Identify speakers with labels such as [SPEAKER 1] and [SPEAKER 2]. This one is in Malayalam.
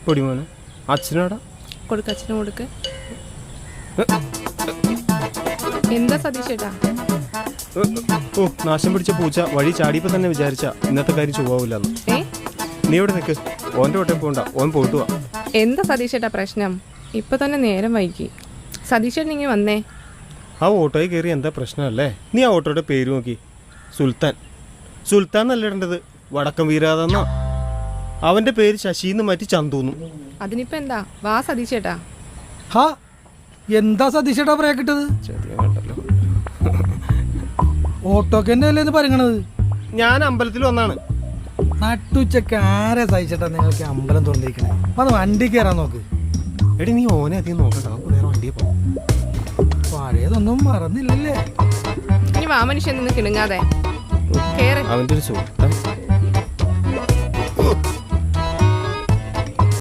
[SPEAKER 1] പൊടിമോനെ അച്ഛനാടാ
[SPEAKER 2] കൊടുക്ക, അച്ഛനും കൊടുക്ക്. എന്താ സതീഷേട്ടാ?
[SPEAKER 1] ഓ നാശം പിടിച്ച പൂച്ച വഴി ചാടിയപ്പോ തന്നെ വിചാരിച്ച ഇന്നത്തെ കാര്യം ചൊവ്വാവില്ലെന്ന്. നീ ഇവിടെ നിൽക്ക്, ഓൻ്റെ ഒട്ടേ പോകണ്ട, ഓൻ പോയിട്ട് വാ.
[SPEAKER 2] എന്താ സതീഷേട്ടാ പ്രശ്നം? ഇപ്പൊ തന്നെ നേരം വൈകി. സതീഷേട്ടൻ ഇങ്ങനെ വന്നേ.
[SPEAKER 1] ആ ഓട്ടോയിൽ കയറി എന്താ പ്രശ്നമല്ലേ? നീ ആ ഓട്ടോയുടെ പേര് നോക്കി, സുൽത്താൻ. സുൽത്താൻ എന്നല്ല ഇടേണ്ടത്, വടക്കം വീരാതെന്നാ. അവന്റെ പേര് ശശിന്ന് മാറ്റി ചന്തൂന്നു.
[SPEAKER 2] അതിനിപ്പോ എന്താ? വാ സതീഷേട്ടാ.
[SPEAKER 3] ഹാ എന്താ സതീഷേട്ടാ പറയാ കിട്ടത്? ഓട്ടോക്കെന്റെ അല്ലേന്ന് പറയണത്.
[SPEAKER 1] ഞാൻ അമ്പലത്തിൽ വന്നാണ്.
[SPEAKER 3] നട്ടുച്ചക്ക് ആരെ സഹിച്ചിട്ടാ നിങ്ങൾക്ക് അമ്പലം തുറന്നിരിക്കണേ? അത് വണ്ടി കയറാൻ നോക്ക്.
[SPEAKER 1] എടി നീ ഓനെ അധികം നോക്കണ്ട, വേറെ വണ്ടിയെ പോ.
[SPEAKER 3] പഴയതൊന്നും മറന്നില്ലല്ലേ?
[SPEAKER 2] ഇനി വാ മനുഷ്യൻ നിന്ന് കിണുങ്ങാതെ കേറ്.
[SPEAKER 1] അവന്റെ ഒരു സുഹൃത്താൻ.